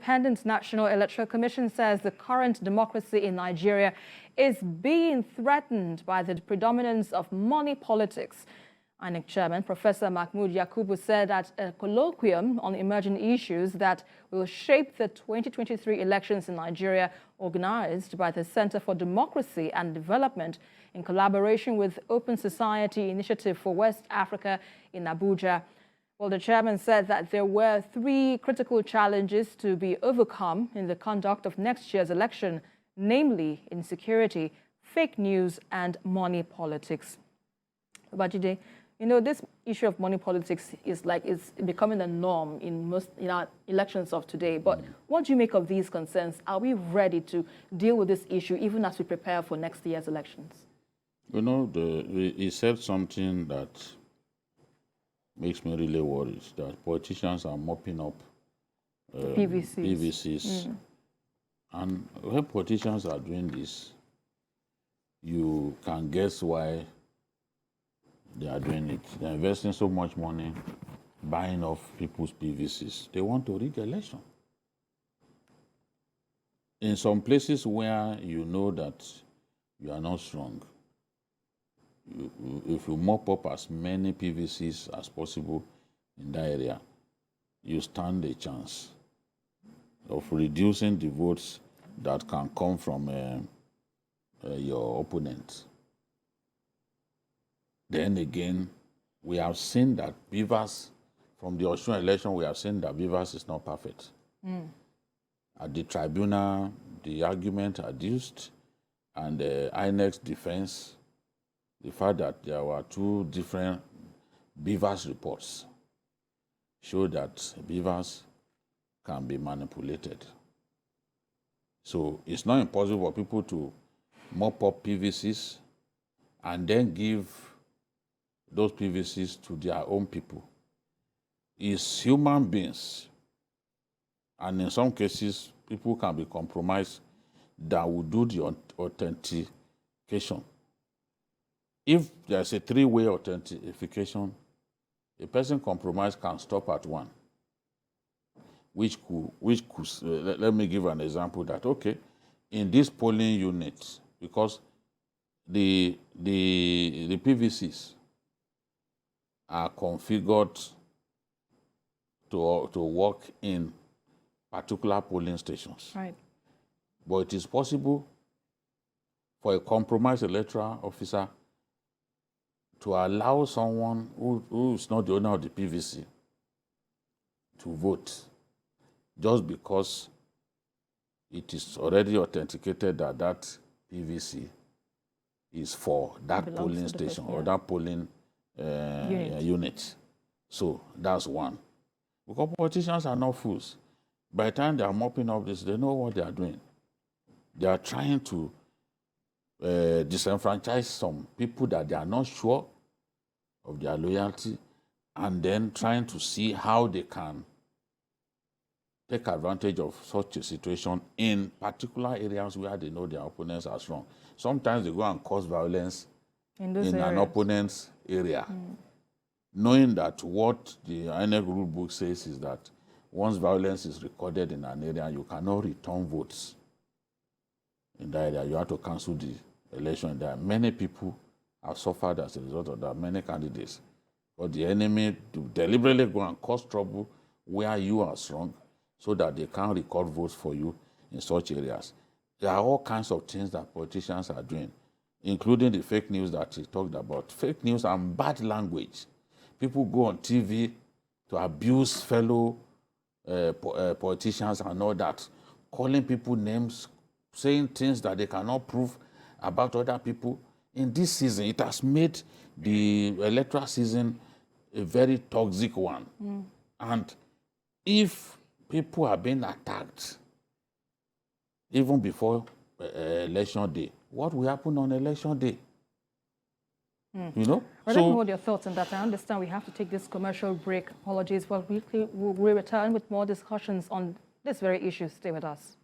Independent National Electoral Commission says the current democracy in Nigeria is being threatened by the predominance of money politics. INEC Chairman Professor Mahmood Yakubu said at a colloquium on emerging issues that will shape the 2023 elections in Nigeria, organized by the Center for Democracy and Development in collaboration with Open Society Initiative for West Africa in Abuja. Well, the chairman said that there were 3 critical challenges to be overcome in the conduct of next year's election, namely insecurity, fake news, and money politics. Bajide, you know, this issue of money politics is becoming a norm in our elections of today. But what do you make of these concerns? Are we ready to deal with this issue even as we prepare for next year's elections? You know, he said something that makes me really worried, that politicians are mopping up PVCs. And when politicians are doing this, you can guess why they are doing it. They're investing so much money buying off people's PVCs. They want to rig the election. In some places where you know that you are not strong, if you mop up as many PVCs as possible in that area, you stand a chance of reducing the votes that can come from your opponent. Then again, we have seen that Beavers, from the Osun election, we have seen that Beavers is not perfect. At the tribunal, the argument adduced, and INEC's defense, the fact that there were 2 different Beavers reports show that Beavers can be manipulated. So it's not impossible for people to mop up PVCs and then give those PVCs to their own people. It's human beings, and in some cases, people can be compromised that will do the authentication. If there's a 3-way authentication, a person compromised can stop at 1, which could let me give an example that, okay, in this polling unit, because the PVCs are configured to work in particular polling stations. Right. But it is possible for a compromised electoral officer to allow someone who is not the owner of the PVC to vote just because it is already authenticated that that PVC is for that polling station or that polling unit. So that's one. Because politicians are not fools. By the time they are mopping up this, they know what they are doing. They are trying to disenfranchise some people that they are not sure of their loyalty, and then trying to see how they can take advantage of such a situation in particular areas where they know their opponents are strong. Sometimes they go and cause violence in an opponent's area, knowing that what the INEC rule book says is that once violence is recorded in an area, you cannot return votes in that area. You have to cancel the election there. Many people have suffered as a result of that, many candidates. But the enemy deliberately go and cause trouble where you are strong so that they can't record votes for you in such areas. There are all kinds of things that politicians are doing, including the fake news that he talked about. Fake news and bad language. People go on TV to abuse fellow politicians and all that, calling people names, saying things that they cannot prove about other people. In this season, it has made the electoral season a very toxic one. And if people are being attacked even before election day, what will happen on election day? You know? Let me hold your thoughts on that. I understand we have to take this commercial break. Apologies. But we'll return with more discussions on this very issue. Stay with us.